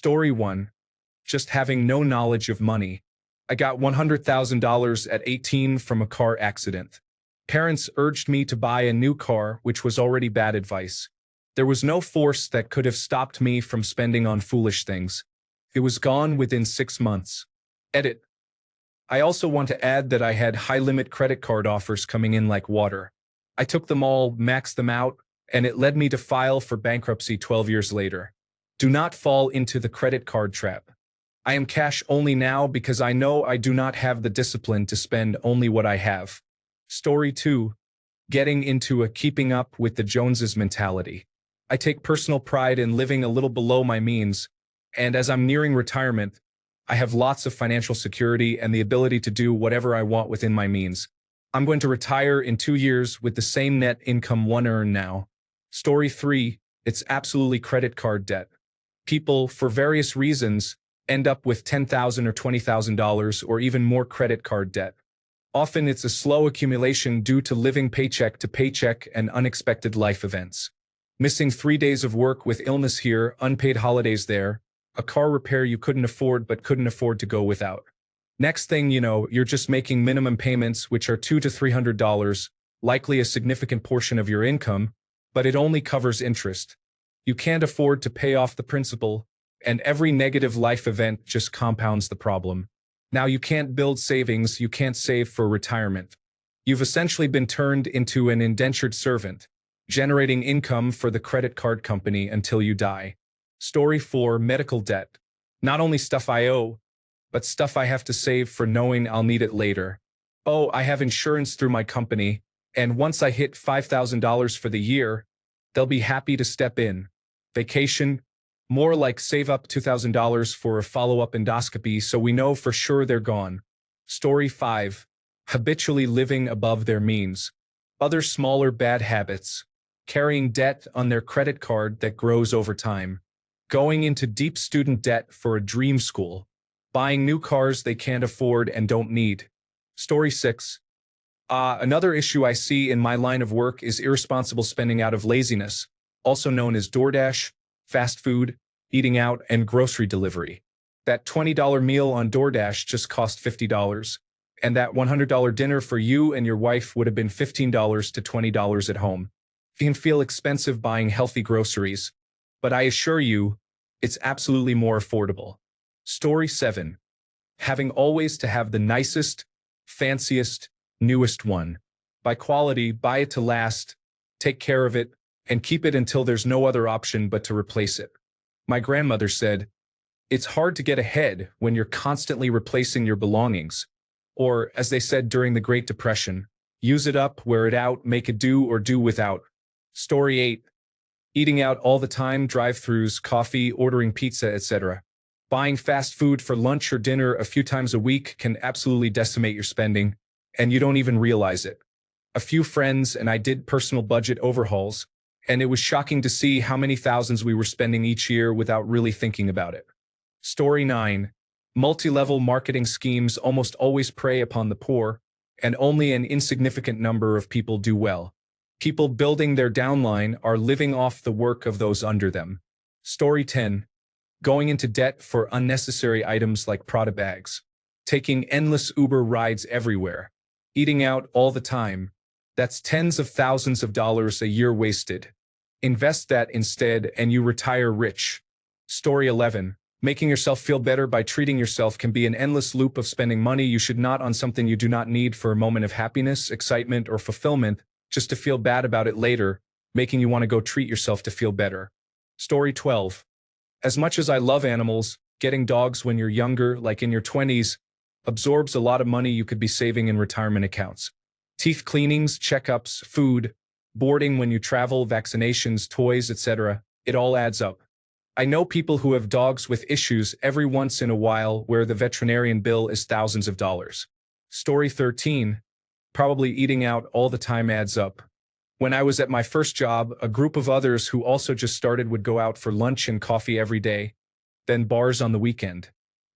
Story 1. Just having no knowledge of money. I got $100,000 at 18 from a car accident. Parents urged me to buy a new car, which was already bad advice. There was no force that could have stopped me from spending on foolish things. It was gone within 6 months. Edit. I also want to add that I had high-limit credit card offers coming in like water. I took them all, maxed them out, and it led me to file for bankruptcy 12 years later. Do not fall into the credit card trap. I am cash only now because I know I do not have the discipline to spend only what I have. Story 2. Getting into a keeping up with the Joneses mentality. I take personal pride in living a little below my means, and as I'm nearing retirement, I have lots of financial security and the ability to do whatever I want within my means. I'm going to retire in 2 years with the same net income one earn now. Story 3. It's absolutely credit card debt. People, for various reasons, end up with $10,000 or $20,000 or even more credit card debt. Often it's a slow accumulation due to living paycheck to paycheck and unexpected life events. Missing 3 days of work with illness here, unpaid holidays there, a car repair you couldn't afford but couldn't afford to go without. Next thing you know, you're just making minimum payments, which are $200 to $300, likely a significant portion of your income, but it only covers interest. You can't afford to pay off the principal, and every negative life event just compounds the problem. Now you can't build savings, you can't save for retirement. You've essentially been turned into an indentured servant, generating income for the credit card company until you die. Story 4. Medical debt. Not only stuff I owe, but stuff I have to save for knowing I'll need it later. Oh, I have insurance through my company, and once I hit $5,000 for the year, they'll be happy to step in. Vacation, more like save up $2,000 for a follow-up endoscopy so we know for sure they're gone. Story 5. Habitually living above their means. Other smaller bad habits. Carrying debt on their credit card that grows over time. Going into deep student debt for a dream school. Buying new cars they can't afford and don't need. Story 6. Another issue I see in my line of work is irresponsible spending out of laziness, also known as DoorDash, fast food, eating out, and grocery delivery. That $20 meal on DoorDash just cost $50, and that $100 dinner for you and your wife would have been $15 to $20 at home. It can feel expensive buying healthy groceries, but I assure you, it's absolutely more affordable. Story 7. Having always to have the nicest, fanciest, newest one. Buy quality, buy it to last, take care of it, and keep it until there's no other option but to replace it. My grandmother said, "It's hard to get ahead when you're constantly replacing your belongings." Or, as they said during the Great Depression, use it up, wear it out, make it do or do without. Story 8. Eating out all the time, drive-thrus, coffee, ordering pizza, etc. Buying fast food for lunch or dinner a few times a week can absolutely decimate your spending, and you don't even realize it. A few friends and I did personal budget overhauls, and it was shocking to see how many thousands we were spending each year without really thinking about it. Story 9. Multi-level marketing schemes almost always prey upon the poor, and only an insignificant number of people do well. People building their downline are living off the work of those under them. Story 10. Going into debt for unnecessary items like Prada bags. Taking endless Uber rides everywhere. Eating out all the time. That's tens of thousands of dollars a year wasted. Invest that instead and you retire rich. Story 11. Making yourself feel better by treating yourself can be an endless loop of spending money you should not on something you do not need for a moment of happiness, excitement, or fulfillment, just to feel bad about it later, making you want to go treat yourself to feel better. Story 12. As much as I love animals, getting dogs when you're younger, like in your 20s, absorbs a lot of money you could be saving in retirement accounts. Teeth cleanings, checkups, food, boarding when you travel, vaccinations, toys, etc. It all adds up. I know people who have dogs with issues every once in a while where the veterinarian bill is thousands of dollars. Story 13. Probably eating out all the time adds up. When I was at my first job, a group of others who also just started would go out for lunch and coffee every day, then bars on the weekend.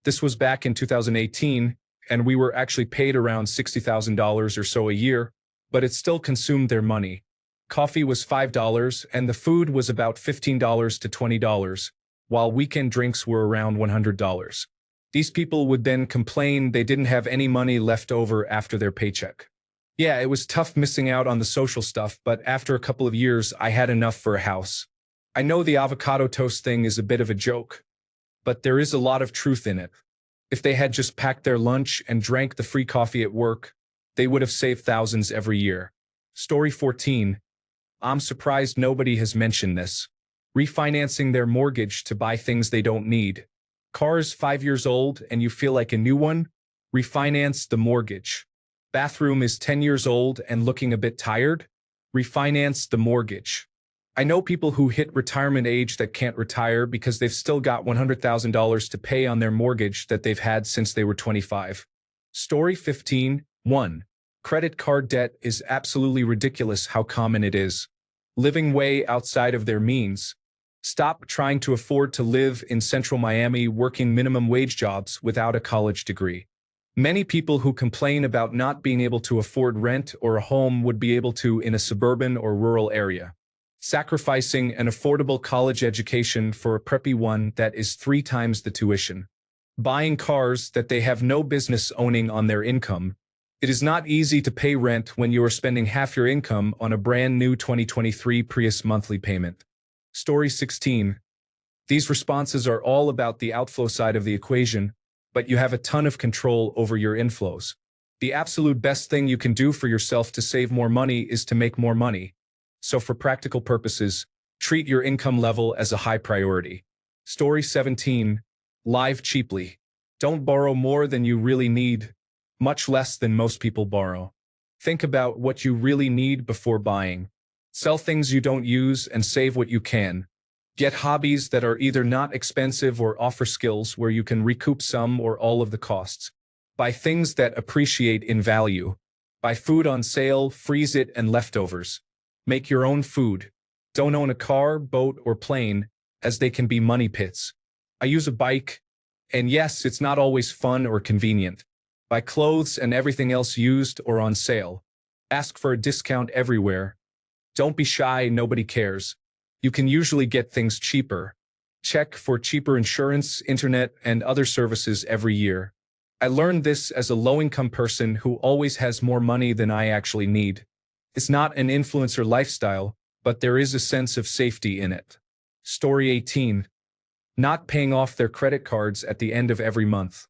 This was back in 2018, and we were actually paid around $60,000 or so a year, but it still consumed their money. Coffee was $5, and the food was about $15 to $20. while weekend drinks were around $100. These people would then complain they didn't have any money left over after their paycheck. Yeah, it was tough missing out on the social stuff, but after a couple of years, I had enough for a house. I know the avocado toast thing is a bit of a joke, but there is a lot of truth in it. If they had just packed their lunch and drank the free coffee at work, they would have saved thousands every year. Story 14. I'm surprised nobody has mentioned this. Refinancing their mortgage to buy things they don't need. Car's 5 years old and you feel like a new one? Refinance the mortgage. Bathroom is 10 years old and looking a bit tired? Refinance the mortgage. I know people who hit retirement age that can't retire because they've still got $100,000 to pay on their mortgage that they've had since they were 25. Story 15. 1. Credit card debt is absolutely ridiculous how common it is. Living way outside of their means. Stop trying to afford to live in central Miami working minimum wage jobs without a college degree. Many people who complain about not being able to afford rent or a home would be able to in a suburban or rural area. Sacrificing an affordable college education for a preppy one that is 3 times the tuition. Buying cars that they have no business owning on their income. It is not easy to pay rent when you are spending half your income on a brand new 2023 Prius monthly payment. Story 16. These responses are all about the outflow side of the equation, but you have a ton of control over your inflows. The absolute best thing you can do for yourself to save more money is to make more money. So for practical purposes, treat your income level as a high priority. Story 17. Live cheaply. Don't borrow more than you really need, much less than most people borrow. Think about what you really need before buying. Sell things you don't use and save what you can. Get hobbies that are either not expensive or offer skills where you can recoup some or all of the costs. Buy things that appreciate in value. Buy food on sale, freeze it, and leftovers. Make your own food. Don't own a car, boat, or plane, as they can be money pits. I use a bike, and yes, it's not always fun or convenient. Buy clothes and everything else used or on sale. Ask for a discount everywhere. Don't be shy, nobody cares. You can usually get things cheaper. Check for cheaper insurance, internet, and other services every year. I learned this as a low-income person who always has more money than I actually need. It's not an influencer lifestyle, but there is a sense of safety in it. Story 18. Not paying off their credit cards at the end of every month.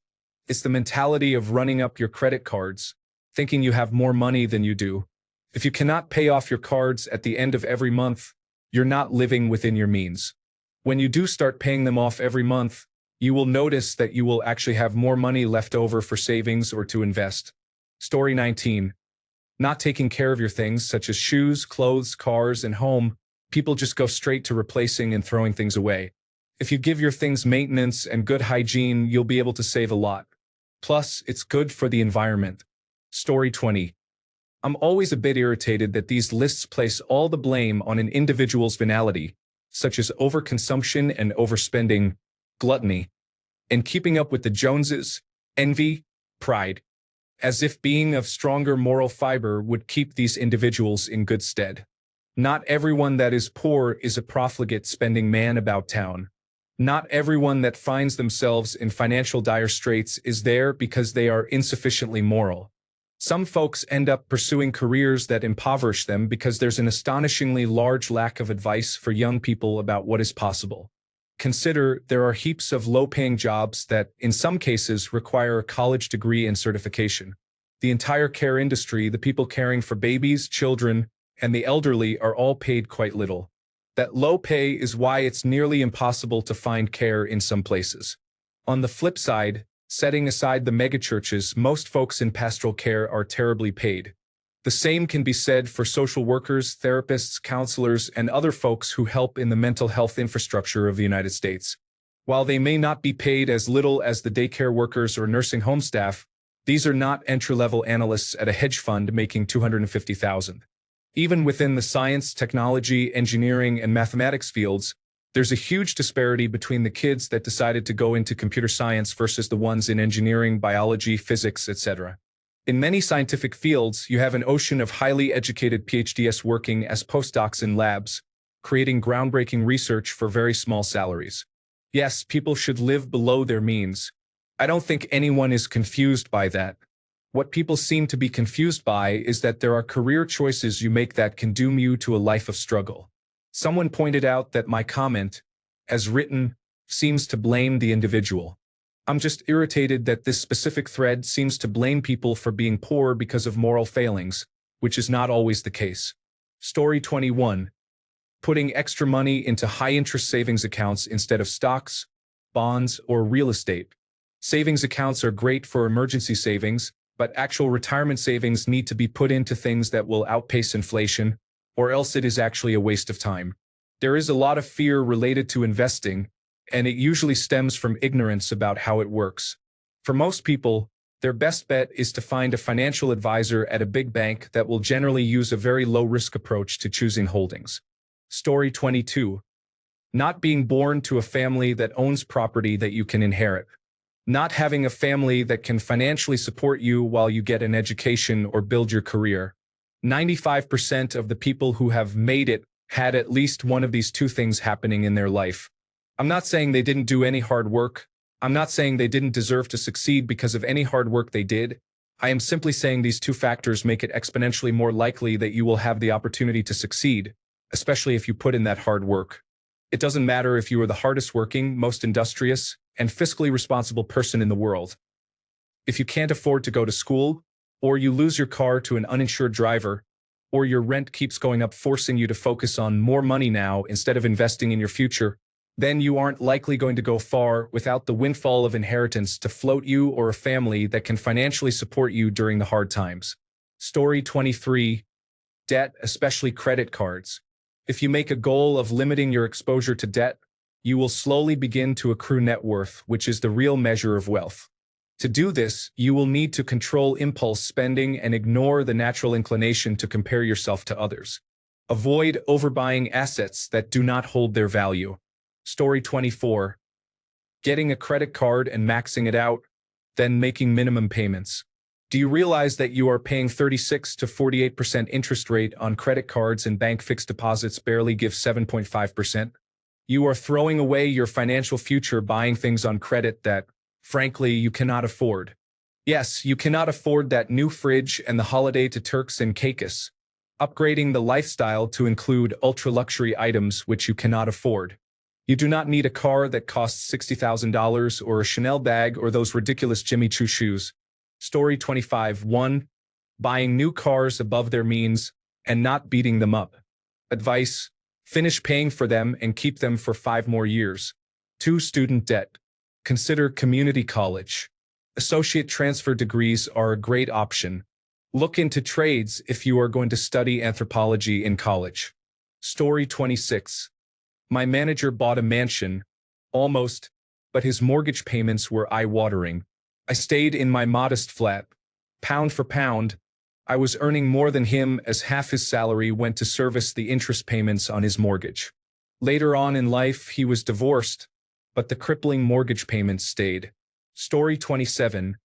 It's the mentality of running up your credit cards, thinking you have more money than you do. If you cannot pay off your cards at the end of every month, you're not living within your means. When you do start paying them off every month, you will notice that you will actually have more money left over for savings or to invest. Story 19. Not taking care of your things such as shoes, clothes, cars, and home. People just go straight to replacing and throwing things away. If you give your things maintenance and good hygiene, you'll be able to save a lot. Plus, it's good for the environment. Story 20. I'm always a bit irritated that these lists place all the blame on an individual's venality, such as overconsumption and overspending, gluttony, and keeping up with the Joneses, envy, pride, as if being of stronger moral fiber would keep these individuals in good stead. Not everyone that is poor is a profligate spending man about town. Not everyone that finds themselves in financial dire straits is there because they are insufficiently moral. Some folks end up pursuing careers that impoverish them because there's an astonishingly large lack of advice for young people about what is possible. Consider there are heaps of low-paying jobs that, in some cases, require a college degree and certification. The entire care industry, the people caring for babies, children, and the elderly are all paid quite little. That low pay is why it's nearly impossible to find care in some places. On the flip side, setting aside the megachurches, most folks in pastoral care are terribly paid. The same can be said for social workers, therapists, counselors, and other folks who help in the mental health infrastructure of the United States. While they may not be paid as little as the daycare workers or nursing home staff, these are not entry-level analysts at a hedge fund making $250,000. Even within the science, technology, engineering, and mathematics fields, there's a huge disparity between the kids that decided to go into computer science versus the ones in engineering, biology, physics, etc. In many scientific fields, you have an ocean of highly educated PhDs working as postdocs in labs, creating groundbreaking research for very small salaries. Yes, people should live below their means. I don't think anyone is confused by that. What people seem to be confused by is that there are career choices you make that can doom you to a life of struggle. Someone pointed out that my comment, as written, seems to blame the individual. I'm just irritated that this specific thread seems to blame people for being poor because of moral failings, which is not always the case. Story 21. Putting extra money into high-interest savings accounts instead of stocks, bonds, or real estate. Savings accounts are great for emergency savings, but actual retirement savings need to be put into things that will outpace inflation, or else it is actually a waste of time. There is a lot of fear related to investing, and it usually stems from ignorance about how it works. For most people, their best bet is to find a financial advisor at a big bank that will generally use a very low-risk approach to choosing holdings. Story 22. Not being born to a family that owns property that you can inherit. Not having a family that can financially support you while you get an education or build your career. 95% of the people who have made it had at least one of these two things happening in their life. I'm not saying they didn't do any hard work. I'm not saying they didn't deserve to succeed because of any hard work they did. I am simply saying these two factors make it exponentially more likely that you will have the opportunity to succeed, especially if you put in that hard work. It doesn't matter if you are the hardest working, most industrious, and fiscally responsible person in the world. If you can't afford to go to school, or you lose your car to an uninsured driver, or your rent keeps going up forcing you to focus on more money now instead of investing in your future, then you aren't likely going to go far without the windfall of inheritance to float you or a family that can financially support you during the hard times. Story 23. Debt, especially credit cards. If you make a goal of limiting your exposure to debt, you will slowly begin to accrue net worth, which is the real measure of wealth. To do this, you will need to control impulse spending and ignore the natural inclination to compare yourself to others. Avoid overbuying assets that do not hold their value. Story 24. Getting a credit card and maxing it out, then making minimum payments. Do you realize that you are paying 36 to 48% interest rate on credit cards and bank fixed deposits barely give 7.5%? You are throwing away your financial future buying things on credit that, frankly, you cannot afford. Yes, you cannot afford that new fridge and the holiday to Turks and Caicos. Upgrading the lifestyle to include ultra-luxury items which you cannot afford. You do not need a car that costs $60,000 or a Chanel bag or those ridiculous Jimmy Choo shoes. Story 25. 1. Buying new cars above their means and not beating them up. Advice: finish paying for them and keep them for 5 more years. 2. Student debt. Consider community college. Associate transfer degrees are a great option. Look into trades if you are going to study anthropology in college. Story 26. My manager bought a mansion, almost, but his mortgage payments were eye-watering. I stayed in my modest flat. Pound for pound, I was earning more than him as half his salary went to service the interest payments on his mortgage. Later on in life, he was divorced, but the crippling mortgage payments stayed. Story 27.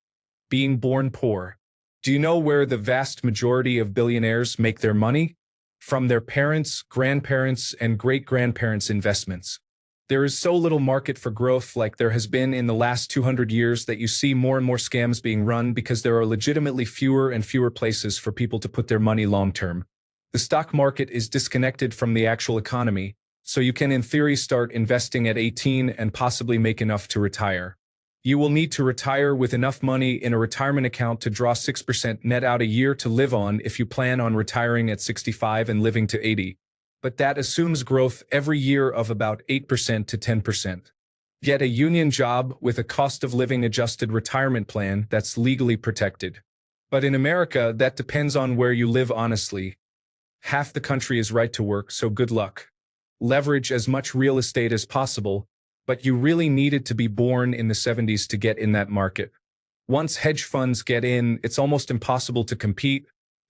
Being born poor. Do you know where the vast majority of billionaires make their money? From their parents, grandparents, and great-grandparents' investments. There is so little market for growth like there has been in the last 200 years that you see more and more scams being run because there are legitimately fewer and fewer places for people to put their money long-term. The stock market is disconnected from the actual economy, so you can in theory start investing at 18 and possibly make enough to retire. You will need to retire with enough money in a retirement account to draw 6% net out a year to live on if you plan on retiring at 65 and living to 80. But that assumes growth every year of about 8% to 10%. Get a union job with a cost of living adjusted retirement plan that's legally protected. But in America, that depends on where you live honestly. Half the country is right to work, so good luck. Leverage as much real estate as possible, but you really needed to be born in the 70s to get in that market. Once hedge funds get in, it's almost impossible to compete,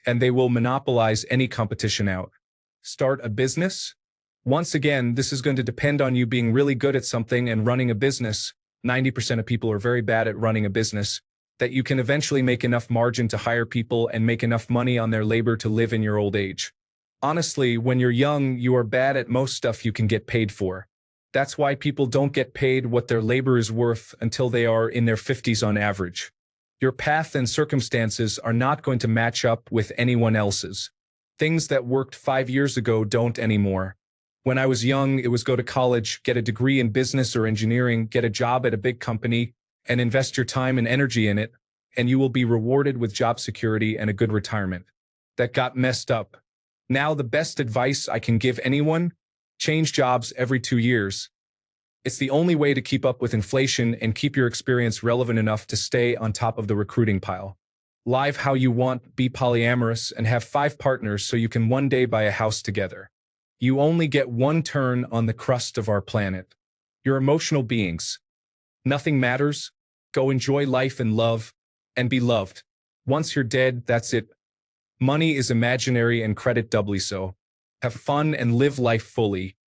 and they will monopolize any competition out. Start a business? Once again, this is going to depend on you being really good at something and running a business. 90% of people are very bad at running a business, that you can eventually make enough margin to hire people and make enough money on their labor to live in your old age. Honestly, when you're young, you are bad at most stuff you can get paid for. That's why people don't get paid what their labor is worth until they are in their 50s on average. Your path and circumstances are not going to match up with anyone else's. Things that worked 5 years ago don't anymore. When I was young, it was go to college, get a degree in business or engineering, get a job at a big company, and invest your time and energy in it, and you will be rewarded with job security and a good retirement. That got messed up. Now the best advice I can give anyone: change jobs every 2 years. It's the only way to keep up with inflation and keep your experience relevant enough to stay on top of the recruiting pile. Live how you want, be polyamorous, and have 5 partners so you can one day buy a house together. You only get one turn on the crust of our planet. You're emotional beings. Nothing matters. Go enjoy life and love, and be loved. Once you're dead, that's it. Money is imaginary and credit doubly so. Have fun and live life fully.